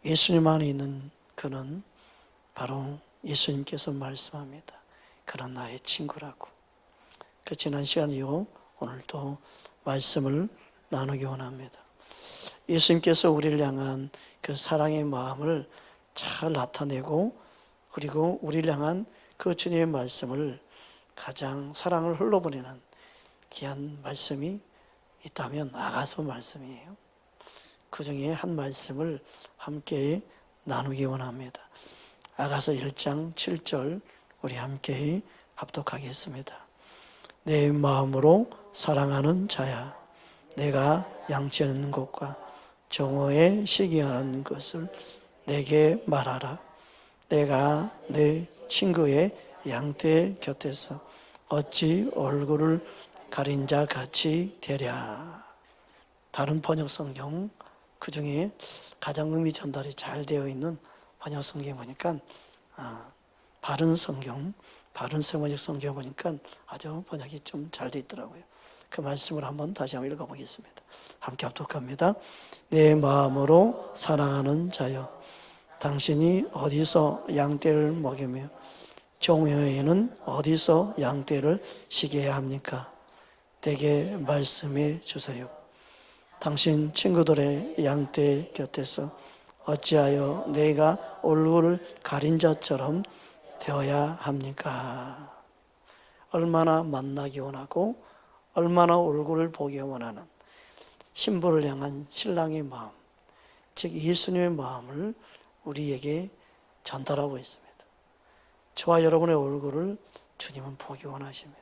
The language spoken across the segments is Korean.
예수님 안에 있는 그는 바로 예수님께서 말씀합니다. 그는 나의 친구라고. 그 지난 시간 이후 오늘도 말씀을 나누기 원합니다. 예수님께서 우리를 향한 그 사랑의 마음을 잘 나타내고, 그리고 우리를 향한 그 주님의 말씀을 가장 사랑을 흘러보내는 귀한 말씀이 있다면 아가서 말씀이에요. 그 중에 한 말씀을 함께 나누기 원합니다. 아가서 1장 7절 우리 함께 합독하겠습니다. 내 마음으로 사랑하는 자야, 내가 양치하는 것과 정오에 시기하는 것을 내게 말하라. 내가 내 친구의 양떼 곁에서 어찌 얼굴을 가린 자 같이 되랴. 다른 번역 성경 그 중에 가장 의미 전달이 잘 되어 있는 번역 성경에 보니까 바른 성경, 바른 세번역 성경 보니까 아주 번역이 좀 잘 되어 있더라고요. 그 말씀을 한번 다시 한번 읽어보겠습니다. 함께 합독합니다. 내 마음으로 사랑하는 자여, 당신이 어디서 양떼를 먹이며 종려에는 어디서 양떼를 쉬게 합니까? 내게 말씀해 주세요. 당신 친구들의 양떼 곁에서 어찌하여 내가 얼굴을 가린 자처럼 되어야 합니까? 얼마나 만나기 원하고 얼마나 얼굴을 보기 원하는 신부를 향한 신랑의 마음, 즉 예수님의 마음을 우리에게 전달하고 있습니다. 저와 여러분의 얼굴을 주님은 보기 원하십니다.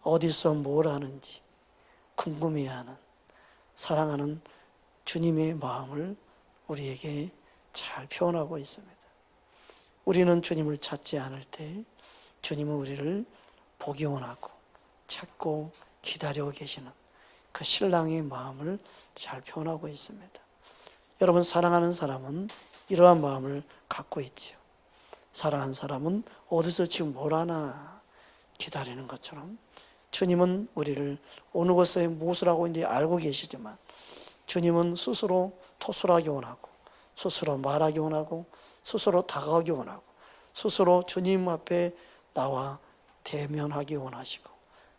어디서 뭘 하는지 궁금해하는, 사랑하는 주님의 마음을 우리에게 잘 표현하고 있습니다. 우리는 주님을 찾지 않을 때 주님은 우리를 보기 원하고 찾고 기다리고 계시는 그 신랑의 마음을 잘 표현하고 있습니다. 여러분, 사랑하는 사람은 이러한 마음을 갖고 있지요. 사랑하는 사람은 어디서 지금 뭘 하나 기다리는 것처럼 주님은 우리를 어느 곳에 무엇을 하고 있는지 알고 계시지만 주님은 스스로 토설하기 원하고, 스스로 말하기 원하고, 스스로 다가가기 원하고, 스스로 주님 앞에 나와 대면하기 원하시고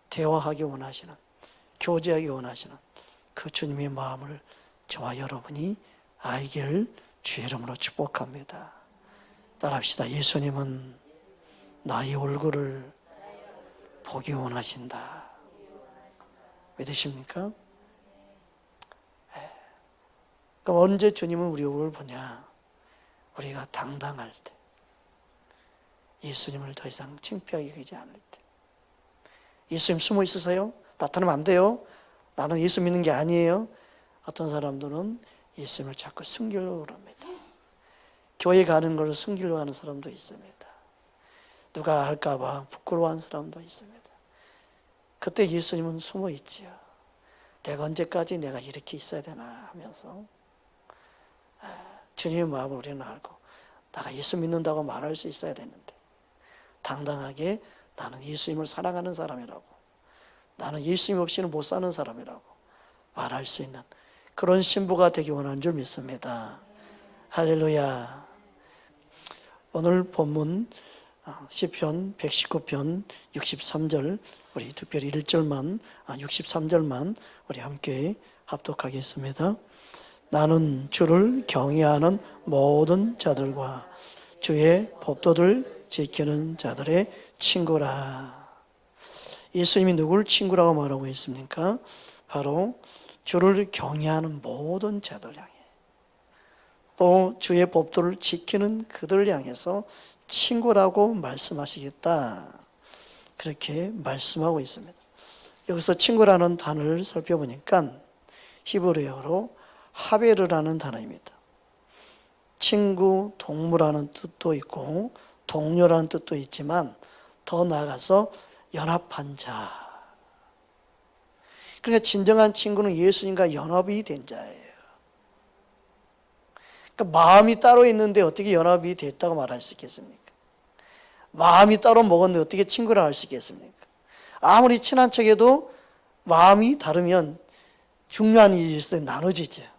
대화하기 원하시는, 교제하기 원하시는 그 주님의 마음을 저와 여러분이 알기를 주의 이름으로 축복합니다. 따라합시다. 예수님은 나의 얼굴을 보기 원하신다. 믿으십니까? 그럼 언제 주님은 우리 얼굴을 보냐? 우리가 당당할 때, 예수님을 더 이상 창피하게 여기지 않을 때. 예수님 숨어 있으세요? 나타나면 안 돼요? 나는 예수 믿는 게 아니에요. 어떤 사람들은 예수님을 자꾸 숨기려고 그럽니다. 교회 가는 걸 숨기려고 하는 사람도 있습니다. 누가 할까 봐 부끄러워하는 사람도 있습니다. 그때 예수님은 숨어 있지요. 내가 언제까지 내가 이렇게 있어야 되나 하면서 주님의 마음을 우리는 알고 내가 예수 믿는다고 말할 수 있어야 되는데, 당당하게 나는 예수님을 사랑하는 사람이라고, 나는 예수님 없이는 못 사는 사람이라고 말할 수 있는 그런 신부가 되기 원하는 줄 믿습니다. 할렐루야. 오늘 본문 시편 119편 63절, 우리 특별히 1절만 63절만 우리 함께 합독하겠습니다. 나는 주를 경외하는 모든 자들과 주의 법도를 지키는 자들의 친구라. 예수님이 누구를 친구라고 말하고 있습니까? 바로 주를 경외하는 모든 자들 향해, 또 주의 법도를 지키는 그들을 향해서 친구라고 말씀하시겠다, 그렇게 말씀하고 있습니다. 여기서 친구라는 단어를 살펴보니까 히브리어로 하베르라는 단어입니다. 친구, 동무라는 뜻도 있고 동료라는 뜻도 있지만 더 나아가서 연합한 자. 그러니까 진정한 친구는 예수님과 연합이 된 자예요. 그러니까 마음이 따로 있는데 어떻게 연합이 됐다고 말할 수 있겠습니까? 마음이 따로 먹었는데 어떻게 친구라 할 수 있겠습니까? 아무리 친한 척해도 마음이 다르면 중요한 일이 있을 때 나눠지죠.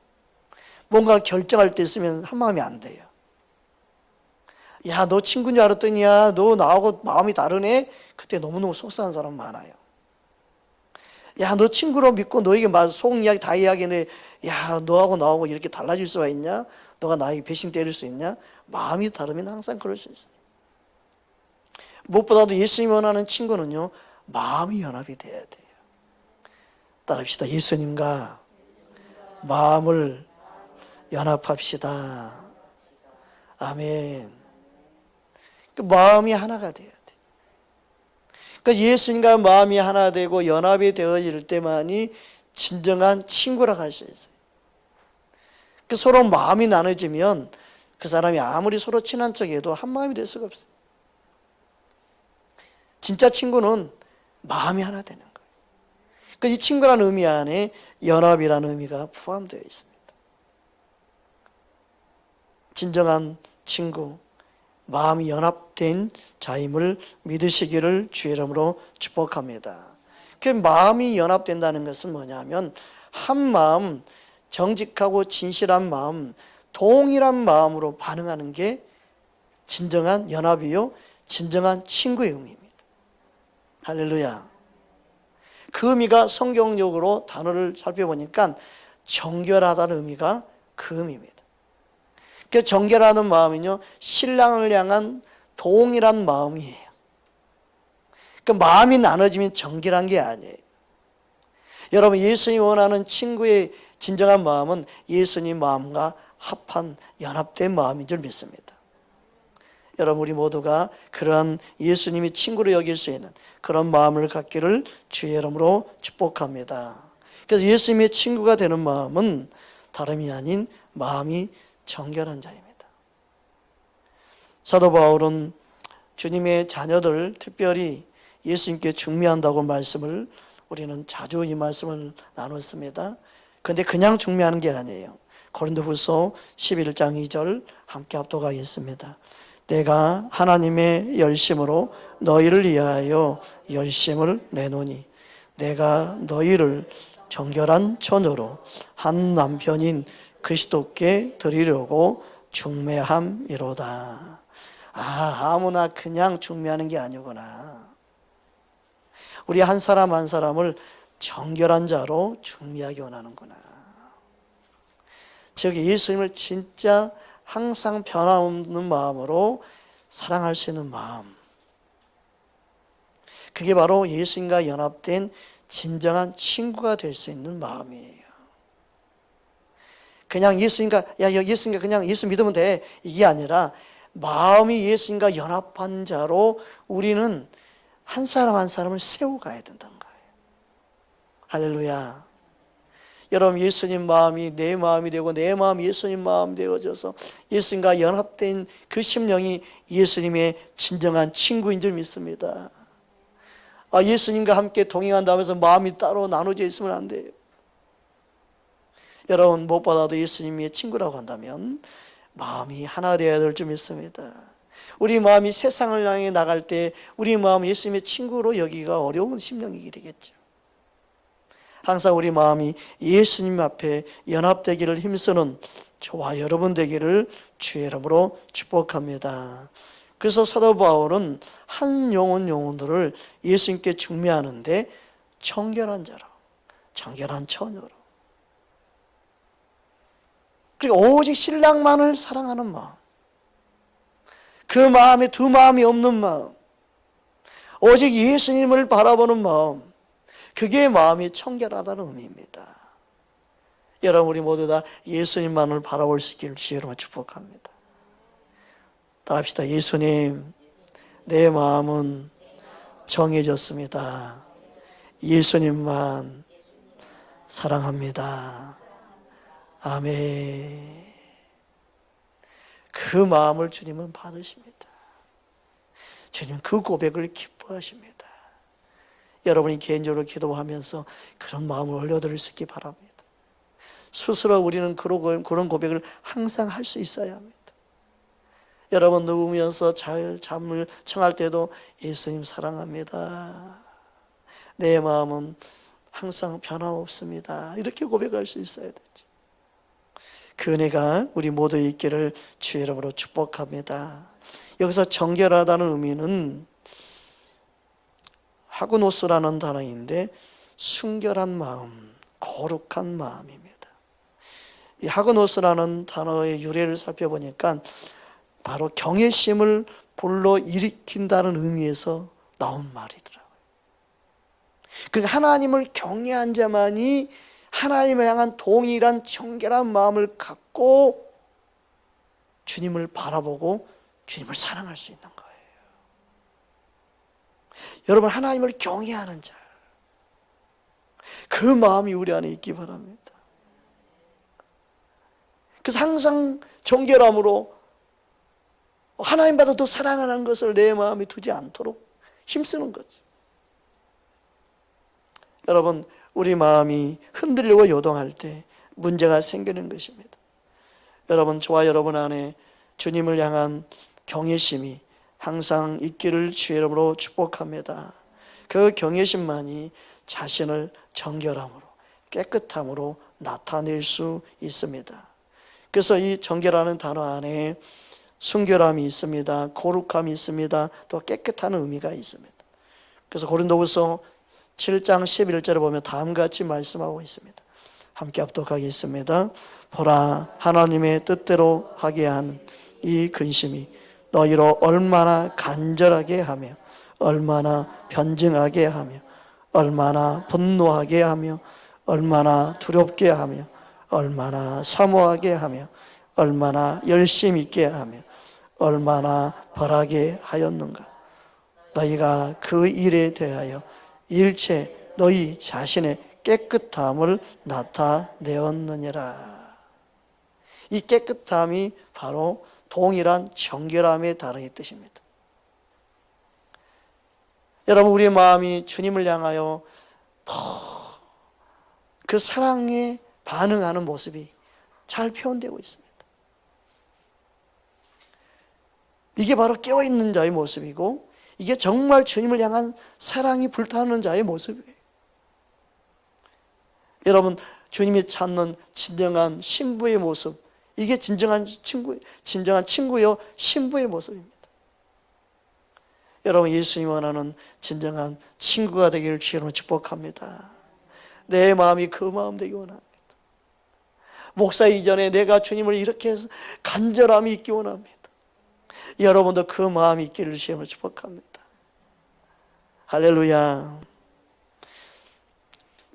뭔가 결정할 때 있으면 한마음이 안 돼요. 야, 너 친구인 줄 알았더니야, 너 나하고 마음이 다르네? 그때 너무너무 속상한 사람 많아요. 야, 너 친구로 믿고 너에게 속 이야기 다 이야기했는데, 야, 너하고 나하고 이렇게 달라질 수가 있냐? 너가 나에게 배신 때릴 수 있냐? 마음이 다르면 항상 그럴 수 있어요. 무엇보다도 예수님이 원하는 친구는요, 마음이 연합이 돼야 돼요. 따라합시다. 예수님과 마음을 연합합시다. 아멘. 그 마음이 하나가 돼야 돼. 그러니까 예수님과 마음이 하나 되고 연합이 되어질 때만이 진정한 친구라고 할 수 있어요. 그 서로 마음이 나눠지면 그 사람이 아무리 서로 친한 척해도 한 마음이 될 수가 없어요. 진짜 친구는 마음이 하나 되는 거예요. 그러니까 이 친구라는 의미 안에 연합이라는 의미가 포함되어 있습니다. 진정한 친구, 마음이 연합된 자임을 믿으시기를 주의 이름으로 축복합니다. 그 마음이 연합된다는 것은 뭐냐면 한 마음, 정직하고 진실한 마음, 동일한 마음으로 반응하는 게 진정한 연합이요, 진정한 친구의 의미입니다. 할렐루야. 그 의미가 성경적으로 단어를 살펴보니까 정결하다는 의미가 그 의미입니다. 그 정결하는 마음은요, 신랑을 향한 동일한 마음이에요. 그 마음이 나눠지면 정결한 게 아니에요. 여러분, 예수님이 원하는 친구의 진정한 마음은 예수님 마음과 합한 연합된 마음인 줄 믿습니다. 여러분, 우리 모두가 그러한 예수님이 친구로 여길 수 있는 그런 마음을 갖기를 주의 이름으로 축복합니다. 그래서 예수님의 친구가 되는 마음은 다름이 아닌 마음이 정결한 자입니다. 사도 바울은 주님의 자녀들, 특별히 예수님께 중매한다고 말씀을, 우리는 자주 이 말씀을 나눴습니다. 그런데 그냥 중매하는 게 아니에요. 고린도후서 11장 2절 함께 합독하겠습니다. 내가 하나님의 열심으로 너희를 위하여 열심을 내노니 내가 너희를 정결한 처녀로 한 남편인 그리스도께 드리려고 중매함이로다. 아무나 그냥 중매하는 게 아니구나. 우리 한 사람 한 사람을 정결한 자로 중매하기 원하는구나. 즉 예수님을 진짜 항상 변함없는 마음으로 사랑할 수 있는 마음, 그게 바로 예수님과 연합된 진정한 친구가 될 수 있는 마음이에요. 그냥 예수님과 그냥 예수 믿으면 돼, 이게 아니라 마음이 예수님과 연합한 자로 우리는 한 사람 한 사람을 세워가야 된다는 거예요. 할렐루야. 여러분, 예수님 마음이 내 마음이 되고 내 마음이 예수님 마음이 되어져서 예수님과 연합된 그 심령이 예수님의 진정한 친구인 줄 믿습니다. 예수님과 함께 동행한다면서 마음이 따로 나눠져 있으면 안 돼요. 여러분, 무엇보다도 예수님의 친구라고 한다면 마음이 하나 되어야 될 줄 믿습니다. 우리 마음이 세상을 향해 나갈 때 우리 마음이 예수님의 친구로 여기가 어려운 심령이게 되겠죠. 항상 우리 마음이 예수님 앞에 연합되기를 힘쓰는 저와 여러분 되기를 주의 이름으로 축복합니다. 그래서 사도 바울은 한 영혼들을 예수님께 중매하는데 정결한 자로, 정결한 처녀로, 그리고 오직 신랑만을 사랑하는 마음, 그 마음에 두 마음이 없는 마음, 오직 예수님을 바라보는 마음, 그게 마음이 청결하다는 의미입니다. 여러분, 우리 모두 다 예수님만을 바라볼 수 있기를 주여로 축복합니다. 따라합시다. 예수님, 내 마음은 정해졌습니다. 예수님만 사랑합니다. 아멘. 그 마음을 주님은 받으십니다. 주님은 그 고백을 기뻐하십니다. 여러분이 개인적으로 기도하면서 그런 마음을 올려드릴 수 있기 바랍니다. 스스로 우리는 그런 고백을 항상 할 수 있어야 합니다. 여러분, 누우면서 잘 잠을 청할 때도 예수님 사랑합니다. 내 마음은 항상 변함없습니다. 이렇게 고백할 수 있어야 되죠. 그 은혜가 우리 모두에 있기를 주의 이름으로 축복합니다. 여기서 정결하다는 의미는 하그노스라는 단어인데 순결한 마음, 거룩한 마음입니다. 이 하그노스라는 단어의 유래를 살펴보니까 바로 경외심을 불러일으킨다는 의미에서 나온 말이더라고요. 그러니까 하나님을 경외한 자만이 하나님을 향한 동일한 정결한 마음을 갖고 주님을 바라보고 주님을 사랑할 수 있는 거예요. 여러분, 하나님을 경외하는 자, 그 마음이 우리 안에 있기 바랍니다. 그래서 항상 정결함으로 하나님보다 더 사랑하는 것을 내 마음에 두지 않도록 힘쓰는 거죠. 여러분, 우리 마음이 흔들리고 요동할 때 문제가 생기는 것입니다. 여러분, 저와 여러분 안에 주님을 향한 경외심이 항상 있기를 주의 이름으로 축복합니다. 그 경외심만이 자신을 정결함으로, 깨끗함으로 나타낼 수 있습니다. 그래서 이 정결하는 단어 안에 순결함이 있습니다. 거룩함이 있습니다. 또 깨끗한 의미가 있습니다. 그래서 고린도후서 7장 11절에 보면 다음과 같이 말씀하고 있습니다. 함께 합독하겠습니다. 보라, 하나님의 뜻대로 하게 한 이 근심이 너희로 얼마나 간절하게 하며 얼마나 변증하게 하며 얼마나 분노하게 하며 얼마나 두렵게 하며 얼마나 사모하게 하며 얼마나 열심 있게 하며 얼마나 벌하게 하였는가. 너희가 그 일에 대하여 일체 너희 자신의 깨끗함을 나타내었느니라. 이 깨끗함이 바로 동일한 정결함의 단어의 뜻입니다. 여러분, 우리의 마음이 주님을 향하여 더 그 사랑에 반응하는 모습이 잘 표현되고 있습니다. 이게 바로 깨어있는 자의 모습이고, 이게 정말 주님을 향한 사랑이 불타는 자의 모습이에요. 여러분, 주님이 찾는 진정한 신부의 모습, 이게 진정한 친구요 신부의 모습입니다. 여러분, 예수님 원하는 진정한 친구가 되기를 주님으로 축복합니다. 내 마음이 그 마음 되기 원합니다. 목사 이전에 내가 주님을 이렇게 해서 간절함이 있기 원합니다. 여러분도 그 마음이 있기를 주님으로 축복합니다. 할렐루야.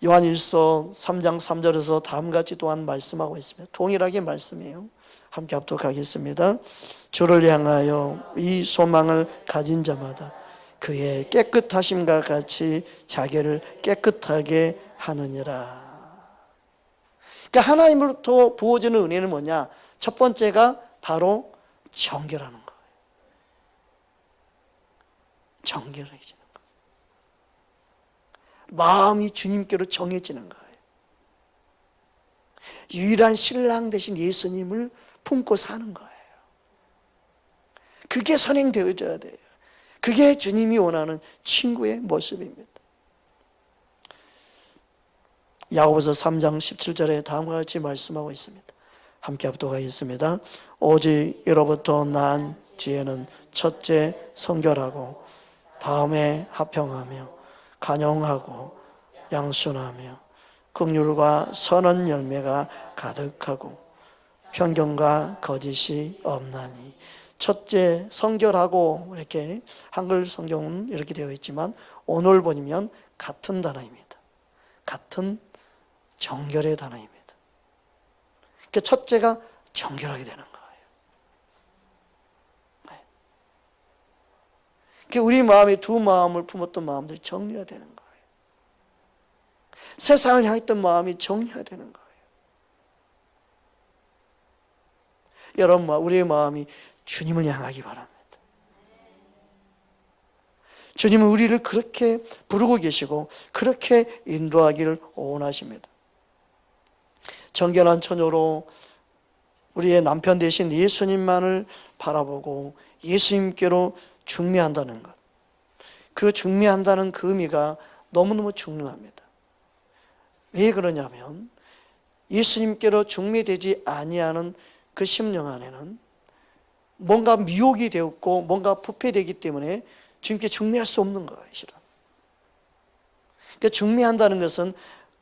요한일서 3장 3절에서 다음같이 또한 말씀하고 있습니다. 동일하게 말씀이에요. 함께 합독하겠습니다. 주를 향하여 이 소망을 가진 자마다 그의 깨끗하심과 같이 자기를 깨끗하게 하느니라. 그러니까 하나님으로부터 부어지는 은혜는 뭐냐? 첫 번째가 바로 정결하는 거예요. 정결해지는 거예요. 마음이 주님께로 정해지는 거예요. 유일한 신랑 되신 예수님을 품고 사는 거예요. 그게 선행되어져야 돼요. 그게 주님이 원하는 친구의 모습입니다. 야고보서 3장 17절에 다음과 같이 말씀하고 있습니다. 함께 합독하겠습니다. 오직 이로부터 난 지혜는 첫째 성결하고 다음에 화평하며 간용하고 양순하며 긍휼과 선한 열매가 가득하고 편견과 거짓이 없나니. 첫째 성결하고, 이렇게 한글 성경은 이렇게 되어 있지만 오늘 보면 같은 단어입니다. 같은 정결의 단어입니다. 그러니까 첫째가 정결하게 되는 거예요. 네. 그러니까 우리 마음에 두 마음을 품었던 마음들이 정리가 되는 거예요. 세상을 향했던 마음이 정리가 되는 거예요. 여러분, 우리의 마음이 주님을 향하기 바랍니다. 주님은 우리를 그렇게 부르고 계시고 그렇게 인도하기를 원하십니다. 정결한 처녀로 우리의 남편 되신 예수님만을 바라보고 예수님께로 중매한다는 것, 그 중매한다는 그 의미가 너무너무 중요합니다. 왜 그러냐면 예수님께로 중매되지 아니하는 그 심령 안에는 뭔가 미혹이 되었고 뭔가 부패되기 때문에 주님께 중매할 수 없는 거예요. 실은. 그러니까 중매한다는 것은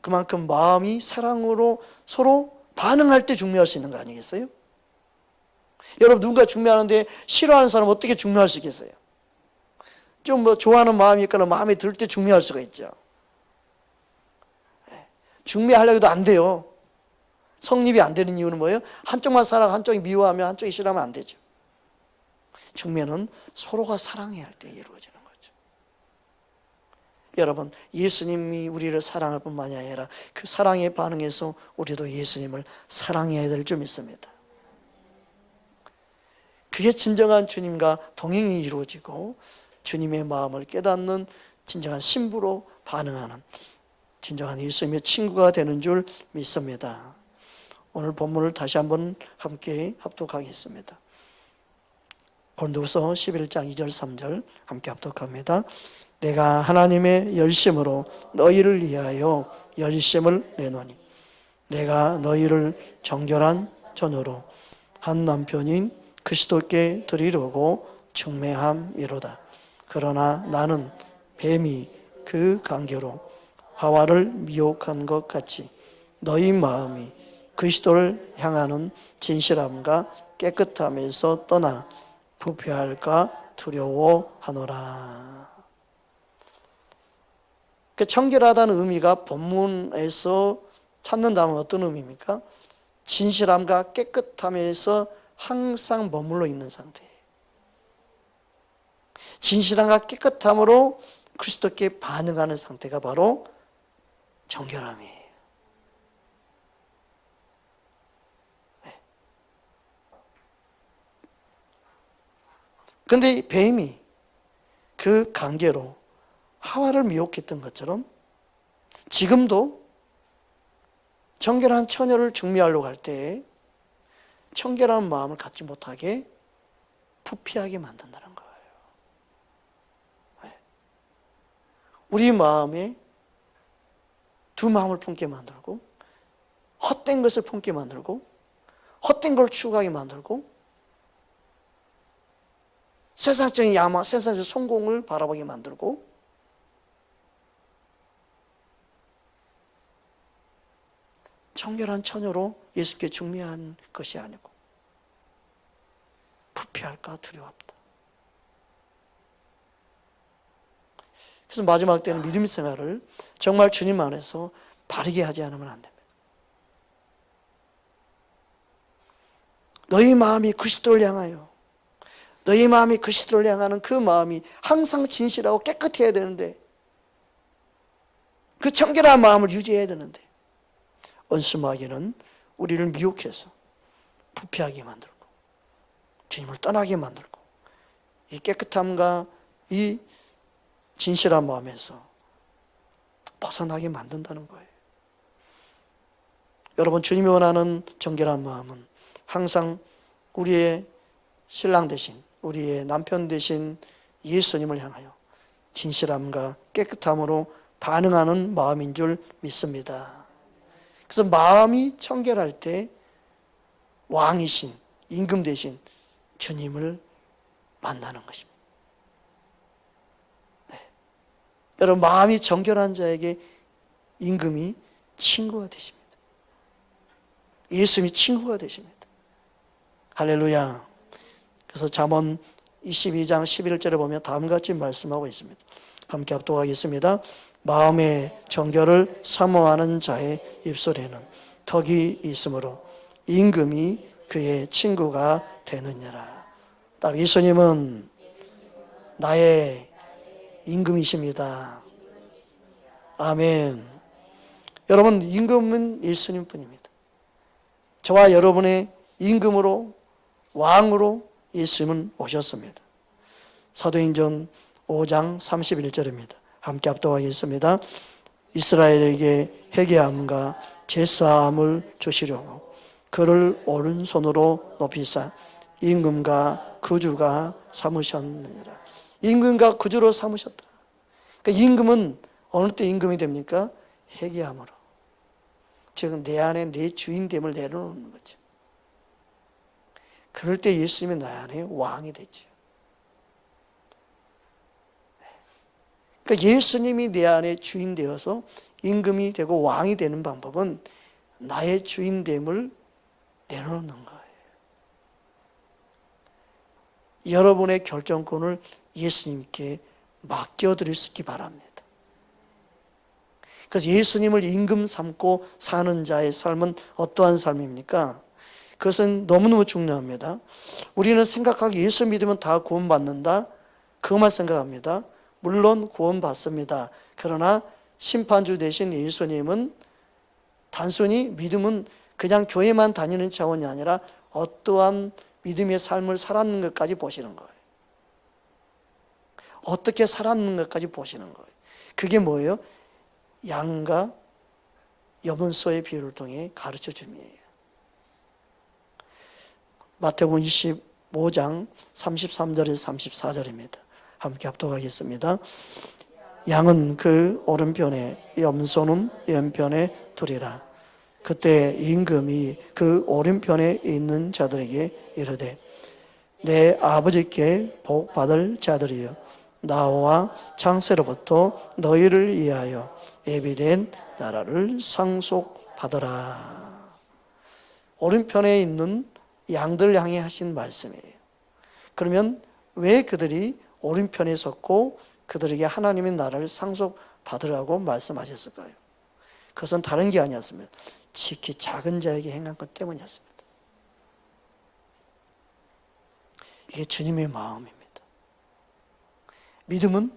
그만큼 마음이 사랑으로 서로 반응할 때 중매할 수 있는 거 아니겠어요? 여러분, 누군가 중매하는데 싫어하는 사람 어떻게 중매할 수 있겠어요? 좀 좋아하는 마음이 있거나 마음에 들 때 중매할 수가 있죠. 중매하려고 해도 안 돼요. 성립이 안 되는 이유는 뭐예요? 한쪽만 사랑, 한쪽이 미워하면 한쪽이 싫어하면 안 되죠. 중매는 서로가 사랑해야 할 때 이루어지는 거죠. 여러분, 예수님이 우리를 사랑할 뿐만이 아니라 그 사랑에 반응해서 우리도 예수님을 사랑해야 될 줄 믿습니다. 그게 진정한 주님과 동행이 이루어지고 주님의 마음을 깨닫는 진정한 신부로 반응하는 진정한 예수님의 친구가 되는 줄 믿습니다. 오늘 본문을 다시 한번 함께 합독하겠습니다. 고린도후서 11장 2절 3절 함께 합독합니다. 내가 하나님의 열심으로 너희를 위하여 열심을 내노니 내가 너희를 정결한 전으로 한 남편인 그리스도께 드리려고 중매함이로다. 그러나 나는 뱀이 그 관계로 하와를 미혹한 것 같이 너희 마음이 그리스도를 향하는 진실함과 깨끗함에서 떠나 부패할까 두려워하노라. 그 청결하다는 의미가 본문에서 찾는다면 어떤 의미입니까? 진실함과 깨끗함에서 항상 머물러 있는 상태예요. 진실함과 깨끗함으로 그리스도께 반응하는 상태가 바로 정결함이에요. 그런데 이 뱀이 그 관계로 하와를 미혹했던 것처럼 지금도 정결한 처녀를 중매하려고 할 때 청결한 마음을 갖지 못하게 부패하게 만든다는 거예요. 우리 마음에 두 마음을 품게 만들고 헛된 것을 품게 만들고 헛된 걸 추구하게 만들고 세상적인 야망, 세상적 성공을 바라보게 만들고 청결한 처녀로 예수께 중매한 것이 아니고 부패할까 두려웠다. 그래서 마지막 때는 믿음 생활을 정말 주님 안에서 바르게 하지 않으면 안 됩니다. 너희 마음이 그리스도를 향하여 너희 마음이 그리스도를 향하는 그 마음이 항상 진실하고 깨끗해야 되는데 그 청결한 마음을 유지해야 되는데 원수마귀는 우리를 미혹해서 부패하게 만들고 주님을 떠나게 만들고 이 깨끗함과 이 진실한 마음에서 벗어나게 만든다는 거예요. 여러분, 주님이 원하는 정결한 마음은 항상 우리의 신랑 대신 우리의 남편 대신 예수님을 향하여 진실함과 깨끗함으로 반응하는 마음인 줄 믿습니다. 그래서 마음이 청결할 때 왕이신 임금 대신 주님을 만나는 것입니다. 네. 여러분, 마음이 정결한 자에게 임금이 친구가 되십니다. 예수님이 친구가 되십니다. 할렐루야. 그래서 잠언 22장 11절에 보면 다음과 같이 말씀하고 있습니다. 함께 합독하겠습니다. 마음의 정결을 사모하는 자의 입술에는 덕이 있으므로 임금이 그의 친구가 되느니라. 따라 예수님은 나의 임금이십니다. 아멘. 여러분, 임금은 예수님 뿐입니다. 저와 여러분의 임금으로 왕으로 예수님은 오셨습니다. 사도행전 5장 31절입니다. 함께 합독하겠습니다. 이스라엘에게 회개함과 제사함을 주시려고 그를 오른손으로 높이사 임금과 구주가 삼으셨느니라. 임금과 구주로 삼으셨다. 그러니까 임금은 어느 때 임금이 됩니까? 회개함으로. 즉 내 안에 내 주인됨을 내려놓는 거죠. 그럴 때 예수님이 내 안에 왕이 되죠. 그러니까 예수님이 내 안에 주인 되어서 임금이 되고 왕이 되는 방법은 나의 주인됨을 내려놓는 거예요. 여러분의 결정권을 예수님께 맡겨드릴 수 있기 바랍니다. 그래서 예수님을 임금 삼고 사는 자의 삶은 어떠한 삶입니까? 그것은 너무너무 중요합니다. 우리는 생각하기 예수 믿으면 다 구원받는다. 그것만 생각합니다. 물론 구원받습니다. 그러나 심판주 되신 예수님은 단순히 믿음은 그냥 교회만 다니는 차원이 아니라 어떠한 믿음의 삶을 살았는 것까지 보시는 거예요. 어떻게 살았는 것까지 보시는 거예요. 그게 뭐예요? 양과 염소의 비유를 통해 가르쳐 줌이에요. 마태복음 25장 33절에서 34절입니다. 함께 합독하겠습니다. 양은 그 오른편에, 염소는 왼편에 두리라. 그때 임금이 그 오른편에 있는 자들에게 이르되 내 아버지께 복 받을 자들이여 나와 창세로부터 너희를 위하여 예비된 나라를 상속받으라. 오른편에 있는 양들 향해 하신 말씀이에요. 그러면 왜 그들이 오른편에 섰고 그들에게 하나님의 나라를 상속받으라고 말씀하셨을까요? 그것은 다른 게 아니었습니다. 지극히 작은 자에게 행한 것 때문이었습니다. 이게 주님의 마음입니다. 믿음은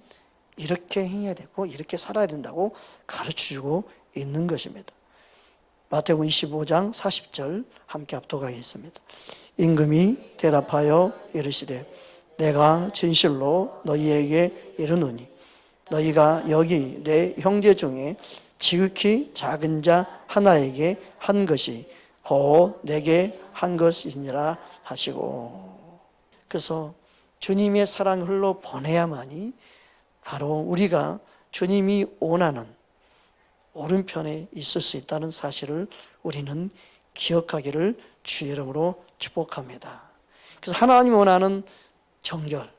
이렇게 행해야 되고 이렇게 살아야 된다고 가르쳐주고 있는 것입니다. 마태복음 25장 40절 함께 합독하겠습니다. 임금이 대답하여 이르시되 내가 진실로 너희에게 이르노니 너희가 여기 내 형제 중에 지극히 작은 자 하나에게 한 것이 곧 내게 한 것이니라 하시고. 그래서 주님의 사랑을 흘러 보내야만이 바로 우리가 주님이 원하는 오른편에 있을 수 있다는 사실을 우리는 기억하기를 주의 이름으로 축복합니다. 그래서 하나님 원하는 정결,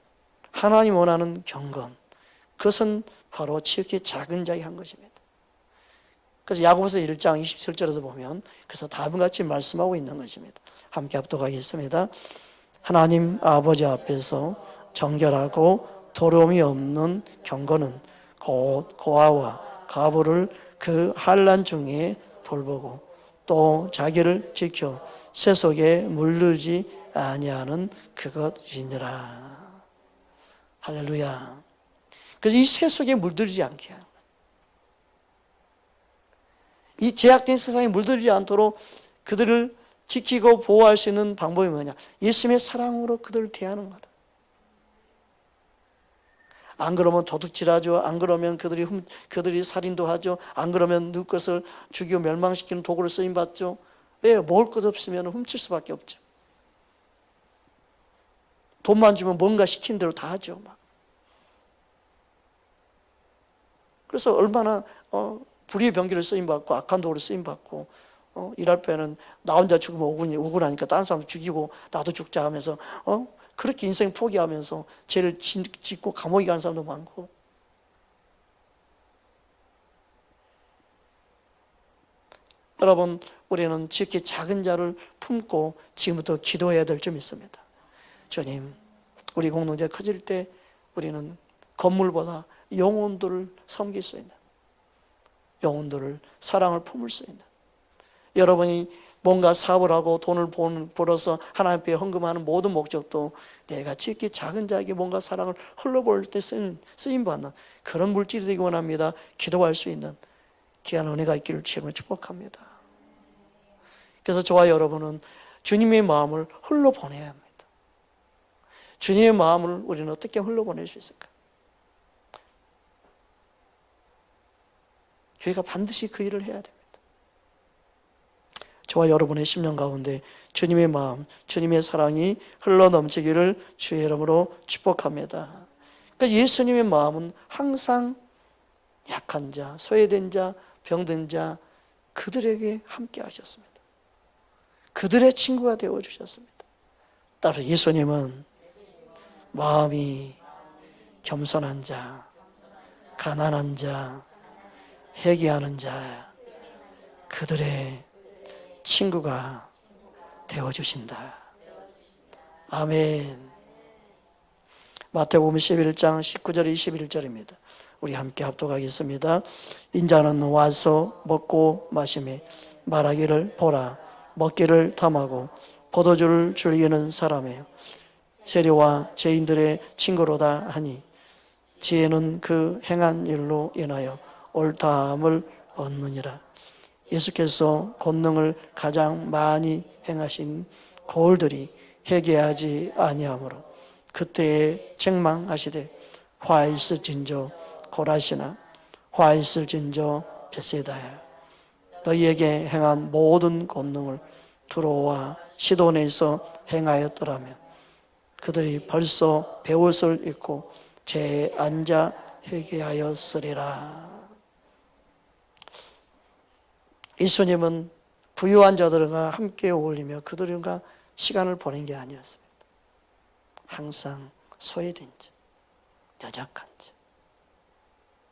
하나님 원하는 경건, 그것은 바로 지극히 작은 자의 한 것입니다. 그래서 야고보서 1장 27절에도 보면 그래서 다음과 같이 말씀하고 있는 것입니다. 함께 합독하겠습니다. 하나님 아버지 앞에서 정결하고 더러움이 없는 경건은 곧 고아와 과부를 그 환난 중에 돌보고 또 자기를 지켜 세속에 물들지 아니하는 그것이니라. 할렐루야. 그래서 이 세속에 물들지 않게 하는, 이 제약된 세상에 물들지 않도록 그들을 지키고 보호할 수 있는 방법이 뭐냐? 예수님의 사랑으로 그들을 대하는 거다. 안 그러면 도둑질하죠. 안 그러면 그들이 살인도 하죠. 안 그러면 누구 것을 죽이고 멸망시키는 도구로 쓰임받죠. 왜? 먹을 것 없으면 훔칠 수밖에 없죠. 돈만 주면 뭔가 시킨 대로 다 하죠. 막. 그래서 얼마나 불의의 병기를 쓰임받고 악한 도구로 쓰임받고 일할 때는 나 혼자 죽으면 억울하니까 다른 사람 죽이고 나도 죽자 하면서 그렇게 인생 포기하면서 죄를 짓고 감옥에 가는 사람도 많고. 여러분, 우리는 지극히 작은 자를 품고 지금부터 기도해야 될 점이 있습니다. 주님, 우리 공동체 커질 때 우리는 건물보다 영혼들을 섬길 수 있는, 영혼들을 사랑을 품을 수 있는, 여러분이 뭔가 사업을 하고 돈을 벌어서 하나님 앞에 헌금하는 모든 목적도 내가 지극히 작은 자에게 뭔가 사랑을 흘러볼 때 쓰임받는 그런 물질이 되기 원합니다. 기도할 수 있는 귀한 은혜가 있기를 주님을 축복합니다. 그래서 저와 여러분은 주님의 마음을 흘러보내야 합니다. 주님의 마음을 우리는 어떻게 흘러보낼 수 있을까? 교회가 반드시 그 일을 해야 됩니다. 저와 여러분의 심령 가운데 주님의 마음, 주님의 사랑이 흘러넘치기를 주의 이름으로 축복합니다. 그러니까 예수님의 마음은 항상 약한 자, 소외된 자, 병든 자, 그들에게 함께 하셨습니다. 그들의 친구가 되어주셨습니다. 따라서 예수님은 마음이 겸손한 자, 가난한 자, 회개하는 자, 그들의 친구가 되어주신다. 아멘. 마태복음 11장 19절 21절입니다. 우리 함께 합독하겠습니다. 인자는 와서 먹고 마시며 말하기를 보라, 먹기를 탐하고 포도주를 즐기는 사람이에요. 세리와 죄인들의 친구로다 하니 지혜는 그 행한 일로 인하여 옳다함을 얻느니라. 예수께서 권능을 가장 많이 행하신 고을들이 회개하지 아니하므로 그때에 책망하시되 화 있을진저 고라시나 화 있을진저 베세다야, 너희에게 행한 모든 권능을 두로와 시돈에서 행하였더라면 그들이 벌써 베옷을 입고 재에 앉아 회개하였으리라. 예수님은 부유한 자들과 함께 어울리며 그들과 시간을 보낸 게 아니었습니다. 항상 소외된 자, 연약한 자,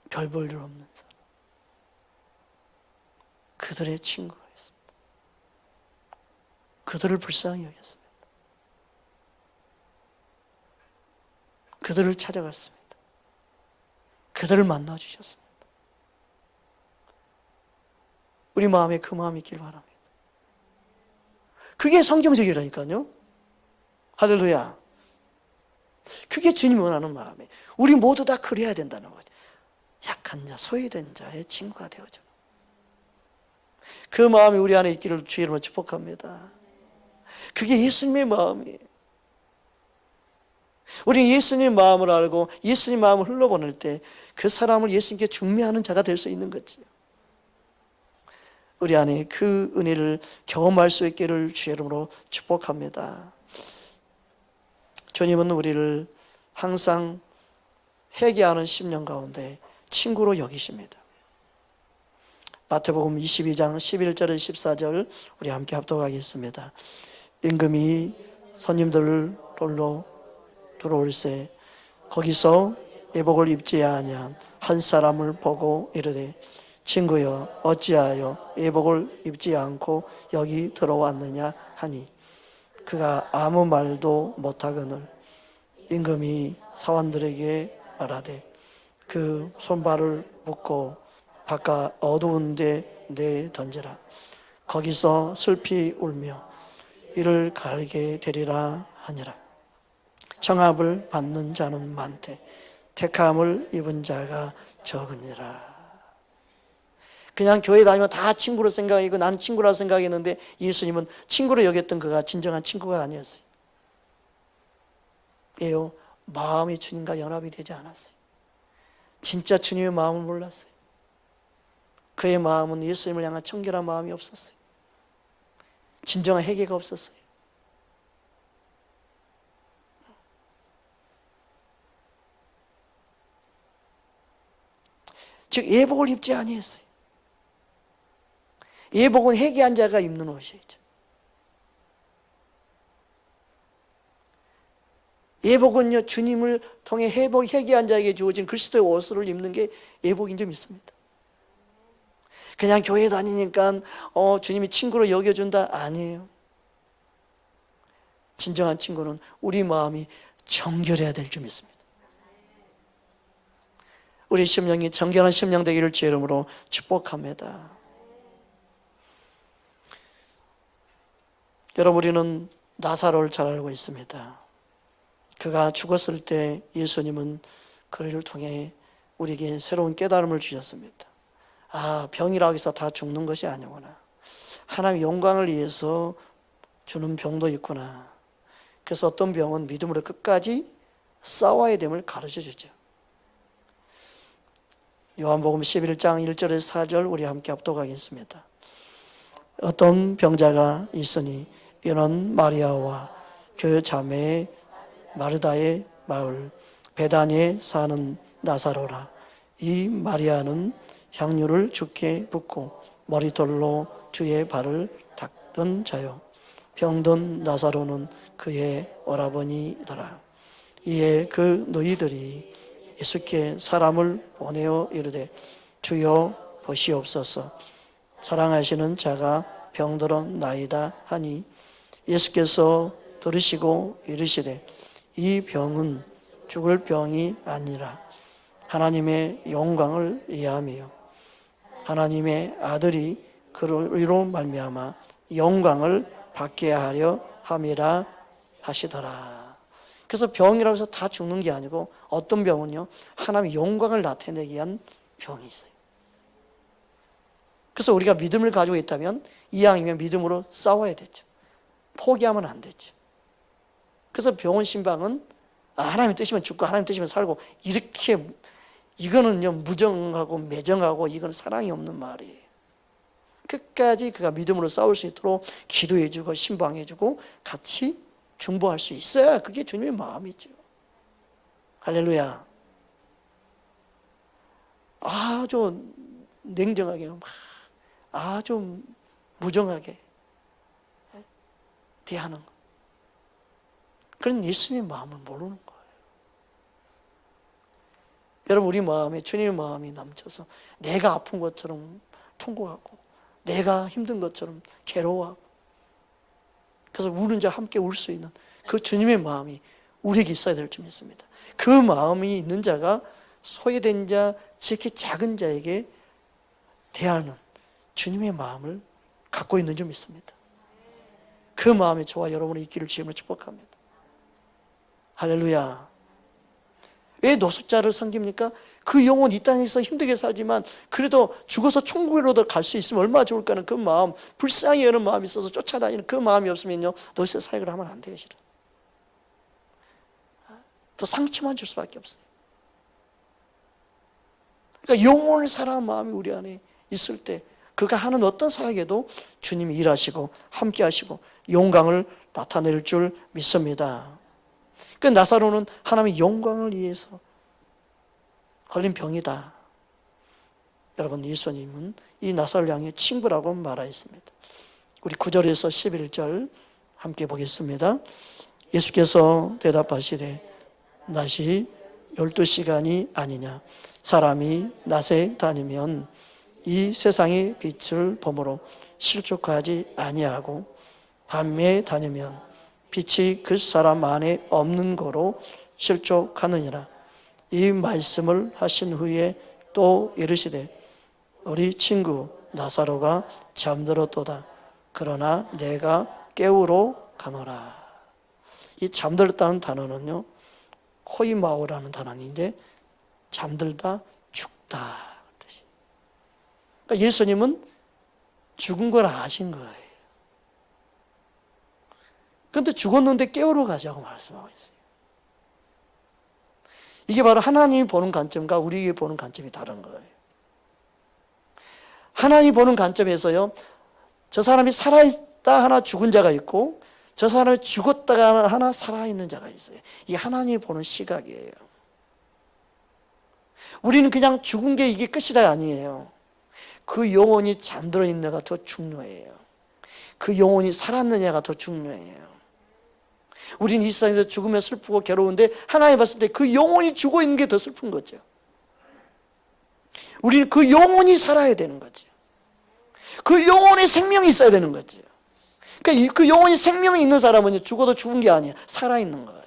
별 볼 일 없는 사람, 그들의 친구가 있습니다. 그들을 불쌍히 여겼습니다. 그들을 찾아갔습니다. 그들을 만나주셨습니다. 우리 마음에 그 마음이 있길 바랍니다. 그게 성경적이라니까요. 할렐루야. 그게 주님이 원하는 마음이에요. 우리 모두 다 그래야 된다는 거죠. 약한 자, 소외된 자의 친구가 되어줘. 그 마음이 우리 안에 있기를 주의 이름으로 축복합니다. 그게 예수님의 마음이에요. 우리는 예수님의 마음을 알고 예수님의 마음을 흘러보낼 때 그 사람을 예수님께 중매하는 자가 될 수 있는 거지요. 우리 안에 그 은혜를 경험할 수 있기를 주의 이름으로 축복합니다. 주님은 우리를 항상 회개하는 심령 가운데 친구로 여기십니다. 마태복음 22장 11절 14절 우리 함께 합독하겠습니다. 임금이 손님들로 들어올세 거기서 예복을 입지 아니한 한 사람을 보고 이르되 친구여 어찌하여 예복을 입지 않고 여기 들어왔느냐 하니 그가 아무 말도 못하거늘 임금이 사원들에게 말하되 그 손발을 묶고 바깥 어두운 데 내던지라. 거기서 슬피 울며 이를 갈게 되리라 하니라. 청합을 받는 자는 많되 택함을 입은 자가 적으니라. 그냥 교회 다니면 다 친구로 생각하고 나는 친구라고 생각했는데 예수님은 친구로 여겼던 그가 진정한 친구가 아니었어요. 왜요? 마음이 주님과 연합이 되지 않았어요. 진짜 주님의 마음을 몰랐어요. 그의 마음은 예수님을 향한 청결한 마음이 없었어요. 진정한 회개가 없었어요. 즉 예복을 입지 아니했어요. 예복은 회개한 자가 입는 옷이죠. 예복은요 주님을 통해 회개한 자에게 주어진 그리스도의 옷을 입는 게 예복인 점 있습니다. 그냥 교회 다니니까 주님이 친구로 여겨준다 아니에요. 진정한 친구는 우리 마음이 정결해야 될 점 있습니다. 우리 심령이 정결한 심령 되기를 주의 이름으로 축복합니다. 여러분 우리는 나사로를 잘 알고 있습니다. 그가 죽었을 때 예수님은 그를 통해 우리에게 새로운 깨달음을 주셨습니다. 아, 병이라고 해서 다 죽는 것이 아니구나. 하나님의 영광을 위해서 주는 병도 있구나. 그래서 어떤 병은 믿음으로 끝까지 싸워야 됨을 가르쳐 주죠. 요한복음 11장 1절에서 4절 우리 함께 합독하겠습니다. 어떤 병자가 있으니 이는 마리아와 그 자매 마르다의 마을 베다니에 사는 나사로라. 이 마리아는 향유를 주께 붓고 머리털로 주의 발을 닦던 자요 병든 나사로는 그의 오라버니더라. 이에 그 너희들이 예수께 사람을 보내어 이르되 주여 보시옵소서 사랑하시는 자가 병들었나이다 하니 예수께서 들으시고 이르시되 이 병은 죽을 병이 아니라 하나님의 영광을 위함이요 하나님의 아들이 그로 말미암아 영광을 받게 하려 함이라 하시더라. 그래서 병이라고 해서 다 죽는 게 아니고 어떤 병은요 하나님의 영광을 나타내기 위한 병이 있어요. 그래서 우리가 믿음을 가지고 있다면 이왕이면 믿음으로 싸워야 되죠. 포기하면 안 되죠. 그래서 병원 신방은 하나님 뜻이면 죽고 하나님 뜻이면 살고 이렇게 이거는요 무정하고 매정하고 이건 사랑이 없는 말이에요. 끝까지 그가 믿음으로 싸울 수 있도록 기도해주고 신방해주고 같이 중보할 수 있어야 그게 주님의 마음이죠. 할렐루야. 아주 냉정하게 아주 무정하게 대하는 것. 그런 예수님의 마음을 모르는 거예요. 여러분 우리 마음에 주님의 마음이 남쳐서 내가 아픈 것처럼 통곡하고 내가 힘든 것처럼 괴로워하고 그래서 우는 자 함께 울 수 있는 그 주님의 마음이 우리에게 있어야 될 줄 믿습니다. 그 마음이 있는 자가 소외된 자, 특히 작은 자에게 대하는 주님의 마음을 갖고 있는 줄 믿습니다. 그 마음이 저와 여러분의 있기를 주님으로 축복합니다. 할렐루야. 왜 노숙자를 섬깁니까? 그 영혼 이 땅에서 힘들게 살지만 그래도 죽어서 천국으로도 갈 수 있으면 얼마나 좋을까 하는 그 마음, 불쌍히 여는 마음이 있어서 쫓아다니는 그 마음이 없으면요 노숙자 사역을 하면 안 돼요. 실은 더 상처만 줄 수밖에 없어요. 그러니까 영혼을 사랑하는 마음이 우리 안에 있을 때 그가 하는 어떤 사역에도 주님이 일하시고 함께 하시고 영광을 나타낼 줄 믿습니다. 그 나사로는 하나님의 영광을 위해서 걸린 병이다. 여러분 예수님은 이 나사로를 향해 친구라고 말하였습니다. 우리 9절에서 11절 함께 보겠습니다. 예수께서 대답하시되 낮이 12시간이 아니냐 사람이 낮에 다니면 이 세상의 빛을 보므로 실족하지 아니하고 밤에 다니면 빛이 그 사람 안에 없는 거로 실족하느니라. 이 말씀을 하신 후에 또 이르시되 우리 친구 나사로가 잠들었도다. 그러나 내가 깨우러 가노라. 이 잠들었다는 단어는요 코이마오라는 단어인데 잠들다 죽다. 그러니까 예수님은 죽은 걸 아신 거예요. 그런데 죽었는데 깨우러 가자고 말씀하고 있어요. 이게 바로 하나님이 보는 관점과 우리에게 보는 관점이 다른 거예요. 하나님이 보는 관점에서요 저 사람이 살아있다 하나 죽은 자가 있고 저 사람이 죽었다가 하나 살아있는 자가 있어요. 이게 하나님이 보는 시각이에요. 우리는 그냥 죽은 게 이게 끝이다 아니에요. 그 영혼이 잠들어 있느냐가 더 중요해요. 그 영혼이 살았느냐가 더 중요해요. 우리는 이 세상에서 죽으면 슬프고 괴로운데 하나님 봤을 때 그 영혼이 죽어 있는 게 더 슬픈 거죠. 우리는 그 영혼이 살아야 되는 거죠. 그 영혼에 생명이 있어야 되는 거죠. 그러니까 그 영혼이 생명이 있는 사람은 죽어도 죽은 게 아니에요. 살아있는 거예요.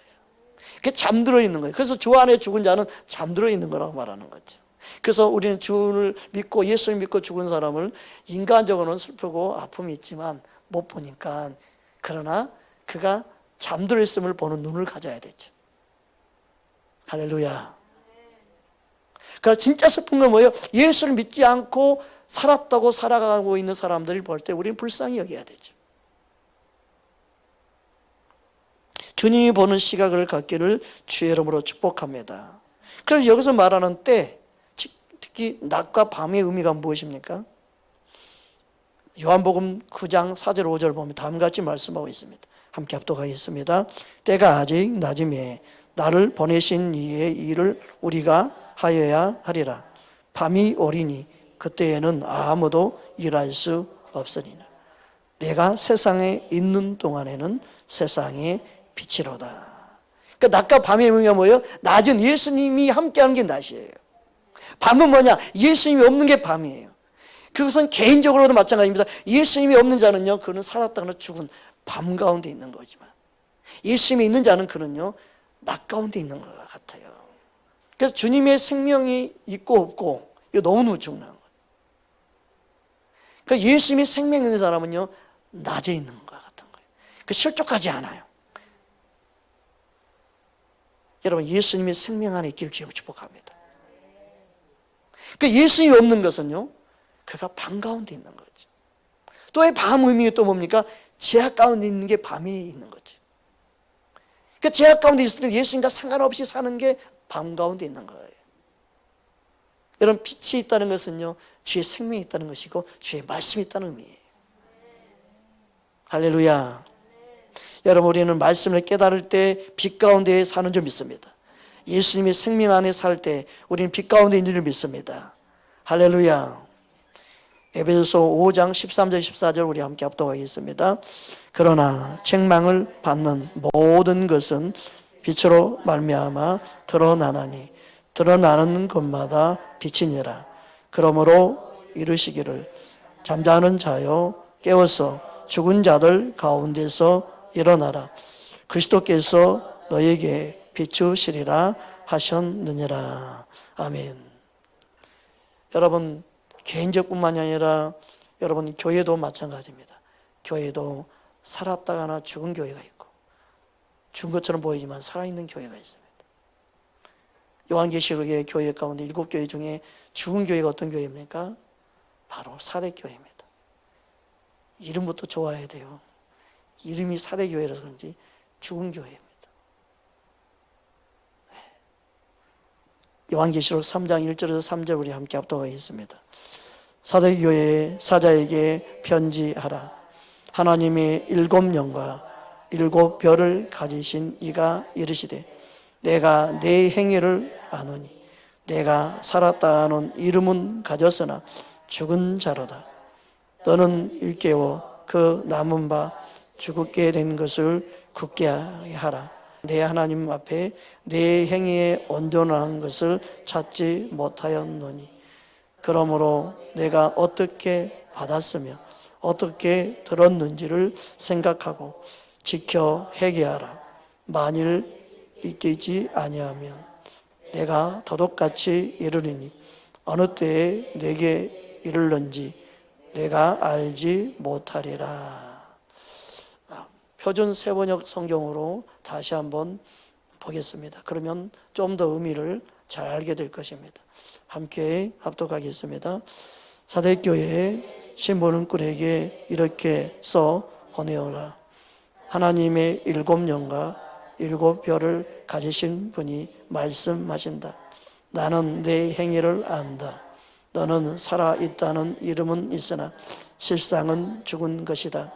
그게 잠들어 있는 거예요. 그래서 주 안에 죽은 자는 잠들어 있는 거라고 말하는 거죠. 그래서 우리는 주를 믿고 예수를 믿고 죽은 사람을 인간적으로는 슬프고 아픔이 있지만 못 보니까 그러나 그가 잠들어 있음을 보는 눈을 가져야 되죠. 할렐루야. 그러니까 진짜 슬픈 건 뭐예요? 예수를 믿지 않고 살았다고 살아가고 있는 사람들을 볼 때 우리는 불쌍히 여겨야 되죠. 주님이 보는 시각을 갖기를 주의 이름으로 축복합니다. 그래서 여기서 말하는 때, 특히 낮과 밤의 의미가 무엇입니까? 요한복음 9장 4절 5절 보면 다음같이 말씀하고 있습니다. 함께 합독하겠습니다. 때가 아직 낮음에 나를 보내신 이의 일을 우리가 하여야 하리라. 밤이 오리니 그때에는 아무도 일할 수 없으리라. 내가 세상에 있는 동안에는 세상의 빛이로다. 그러니까 낮과 밤의 의미가 뭐예요? 낮은 예수님이 함께하는 게 낮이에요. 밤은 뭐냐? 예수님이 없는 게 밤이에요. 그것은 개인적으로도 마찬가지입니다. 예수님이 없는 자는요, 그는 살았다거나 죽은 밤 가운데 있는 거지만, 예수님이 있는 자는 그는요, 낮 가운데 있는 것 같아요. 그래서 주님의 생명이 있고 없고, 이거 너무너무 중요한 거예요. 그러니까 예수님이 생명 있는 사람은요, 낮에 있는 것 같은 거예요. 그 실족하지 않아요. 여러분, 예수님이 생명 안에 있기를 주님을 축복합니다. 그 예수님이 없는 것은요, 그가 밤 가운데 있는 거죠. 또 이 밤 의미가 또 뭡니까? 제약 가운데 있는 게 밤에 있는 거죠. 그 제약 가운데 있을 때 예수님과 상관없이 사는 게 밤 가운데 있는 거예요. 여러분, 빛이 있다는 것은요, 주의 생명이 있다는 것이고 주의 말씀이 있다는 의미예요. 할렐루야. 여러분, 우리는 말씀을 깨달을 때 빛 가운데 사는 줄 믿습니다. 예수님의 생명 안에 살 때 우리는 빛 가운데 있는 줄 믿습니다. 할렐루야. 에베소서 5장 13절 14절 우리 함께 합독하겠습니다. 그러나 책망을 받는 모든 것은 빛으로 말미암아 드러나나니 드러나는 것마다 빛이니라. 그러므로 이르시기를 잠자는 자여 깨어서 죽은 자들 가운데서 일어나라. 그리스도께서 너에게 비추시리라 하셨느니라. 아멘. 여러분, 개인적뿐만이 아니라 여러분 교회도 마찬가지입니다. 교회도 살았다가나 죽은 교회가 있고 죽은 것처럼 보이지만 살아있는 교회가 있습니다. 요한계시록의 교회 가운데 7교회 중에 죽은 교회가 어떤 교회입니까? 바로 사대교회입니다. 이름부터 좋아야 돼요. 이름이 사대교회라서 그런지 죽은 교회입니다. 요한계시록 3장 1절에서 3절 우리 함께 합독하겠습니다. 사대교회의 사자에게 편지하라. 하나님의 7영과 7별을 가지신 이가 이르시되 내가 내 행위를 아노니 내가 살았다 하는 이름은 가졌으나 죽은 자로다. 너는 일깨워 그 남은 바 죽게 된 것을 굳게 하라. 내 하나님 앞에 내 행위에 온전한 것을 찾지 못하였노니 그러므로 내가 어떻게 받았으며 어떻게 들었는지를 생각하고 지켜 회개하라. 만일 이기지 아니하면 내가 도둑같이 이르리니 어느 때에 내게 이르는지 내가 알지 못하리라. 표준 세번역 성경으로 다시 한번 보겠습니다. 그러면 좀 더 의미를 잘 알게 될 것입니다. 함께 합독하겠습니다. 사대교회의 신부님들에게 이렇게 써 보내오라. 하나님의 7영과 7별을 가지신 분이 말씀하신다. 나는 내 행위를 안다. 너는 살아있다는 이름은 있으나 실상은 죽은 것이다.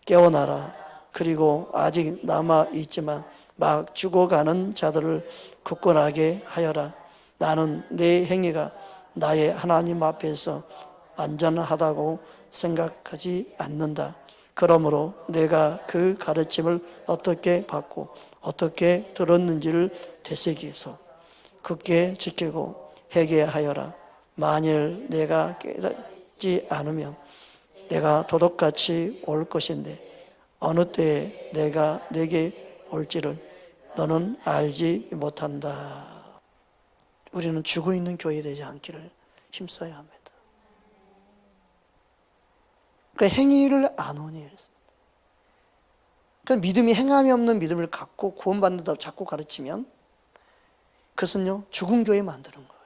깨어나라. 그리고 아직 남아있지만 막 죽어가는 자들을 굳건하게 하여라. 나는 내 행위가 나의 하나님 앞에서 안전하다고 생각하지 않는다. 그러므로 내가 그 가르침을 어떻게 받고 어떻게 들었는지를 되새기소. 굳게 지키고 회개하여라. 만일 내가 깨닫지 않으면 내가 도둑같이 올 것인데 어느 때에 내가 내게 올지를 너는 알지 못한다. 우리는 죽어있는 교회 되지 않기를 힘써야 합니다. 그 행위를 안 오니 그 믿음이 행함이 없는 믿음을 갖고 구원받는다고 자꾸 가르치면 그것은요 죽은 교회 만드는 거예요.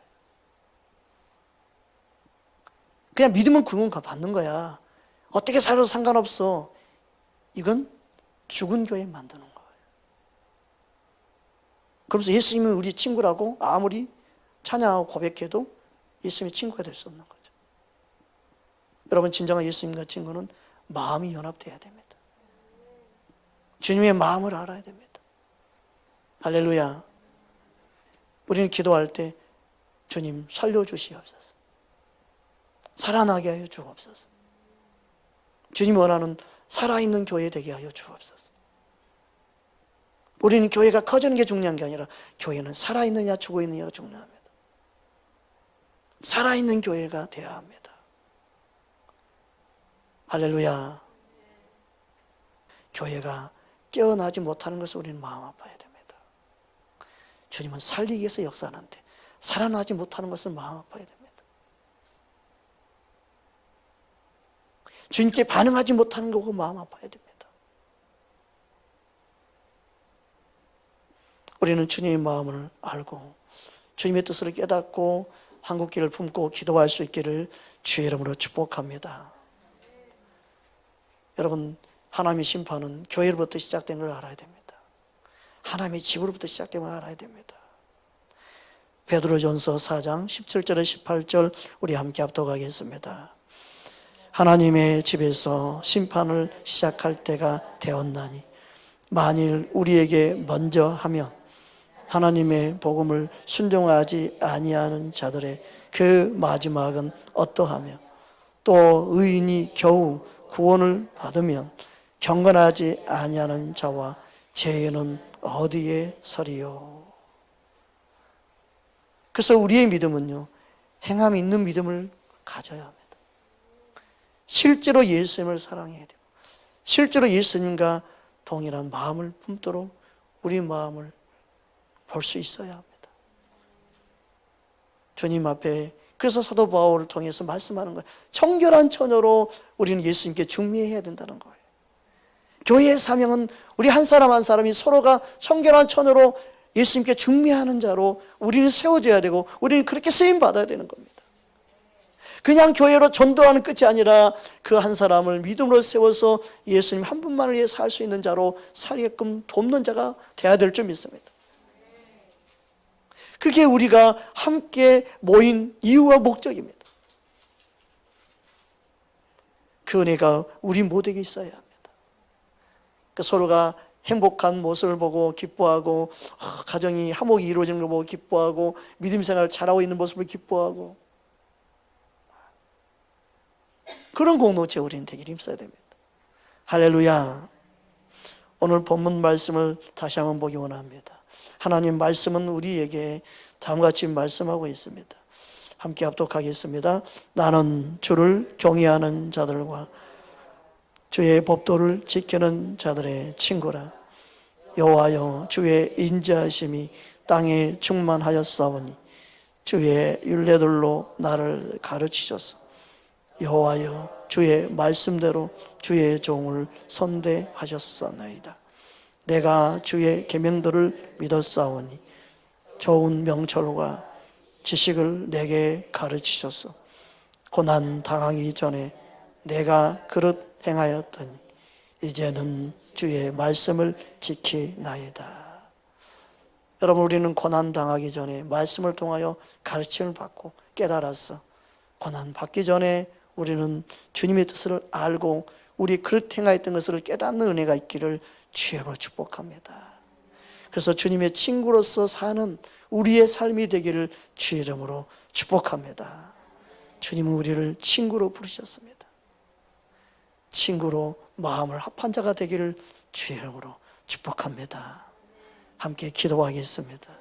그냥 믿음은 구원 받는 거야. 어떻게 살아도 상관없어. 이건 죽은 교회 만드는 거예요. 그러면서 예수님은 우리 친구라고 아무리 찬양하고 고백해도 예수님의 친구가 될 수 없는 거죠. 여러분, 진정한 예수님과 친구는 마음이 연합돼야 됩니다. 주님의 마음을 알아야 됩니다. 할렐루야. 우리는 기도할 때 주님 살려주시옵소서. 살아나게 하여 주옵소서. 주님 원하는 살아있는 교회 되게 하여 주옵소서. 우리는 교회가 커지는 게 중요한 게 아니라 교회는 살아있느냐 죽어있느냐가 중요합니다. 살아있는 교회가 되어야 합니다. 할렐루야. 교회가 깨어나지 못하는 것을 우리는 마음 아파야 됩니다. 주님은 살리기 위해서 역사하는데 살아나지 못하는 것을 마음 아파야 됩니다. 주님께 반응하지 못하는 거고 마음 아파야 됩니다. 우리는 주님의 마음을 알고 주님의 뜻을 깨닫고 한국길을 품고 기도할 수 있기를 주의 이름으로 축복합니다. 여러분, 하나님의 심판은 교회로부터 시작된 걸 알아야 됩니다. 하나님의 집으로부터 시작된 걸 알아야 됩니다. 베드로전서 4장 17절에 18절 우리 함께 합독하겠습니다. 하나님의 집에서 심판을 시작할 때가 되었나니 만일 우리에게 먼저 하면 하나님의 복음을 순종하지 아니하는 자들의 그 마지막은 어떠하며 또 의인이 겨우 구원을 받으면 경건하지 아니하는 자와 죄인은 어디에 서리요. 그래서 우리의 믿음은요, 행함이 있는 믿음을 가져야 합니다. 실제로 예수님을 사랑해야 돼요. 실제로 예수님과 동일한 마음을 품도록 우리 마음을 볼 수 있어야 합니다. 주님 앞에, 그래서 사도 바울을 통해서 말씀하는 거예요. 청결한 처녀로 우리는 예수님께 중매해야 된다는 거예요. 교회의 사명은 우리 한 사람 한 사람이 서로가 청결한 처녀로 예수님께 중매하는 자로 우리는 세워져야 되고 우리는 그렇게 쓰임 받아야 되는 겁니다. 그냥 교회로 전도하는 끝이 아니라 그 한 사람을 믿음으로 세워서 예수님 한 분만을 위해 살 수 있는 자로 살게끔 돕는 자가 되어야 될 줄 믿습니다. 그게 우리가 함께 모인 이유와 목적입니다. 그 은혜가 우리 모두에게 있어야 합니다. 서로가 행복한 모습을 보고 기뻐하고, 가정이 화목이 이루어지는 걸 보고 기뻐하고, 믿음 생활을 잘하고 있는 모습을 기뻐하고, 그런 공동체 우리는 되기를 힘써야 됩니다. 할렐루야. 오늘 본문 말씀을 다시 한번 보기 원합니다. 하나님 말씀은 우리에게 다음과 같이 말씀하고 있습니다. 함께 합독하겠습니다. 나는 주를 경외하는 자들과 주의 법도를 지키는 자들의 친구라. 여호와여, 주의 인자하심이 땅에 충만하였사오니 주의 율례들로 나를 가르치소서. 여호와여, 주의 말씀대로 주의 종을 선대하셨사나이다. 내가 주의 계명들을 믿었사오니 좋은 명철과 지식을 내게 가르치소서. 고난 당하기 전에 내가 그릇 행하였더니 이제는 주의 말씀을 지키나이다. 여러분, 우리는 고난 당하기 전에 말씀을 통하여 가르침을 받고 깨달았어. 고난 받기 전에 우리는 주님의 뜻을 알고 우리 그릇 행하였던 것을 깨닫는 은혜가 있기를 주여로 축복합니다. 그래서 주님의 친구로서 사는 우리의 삶이 되기를 주의 이름으로 축복합니다. 주님은 우리를 친구로 부르셨습니다. 친구로 마음을 합한 자가 되기를 주의 이름으로 축복합니다. 함께 기도하겠습니다.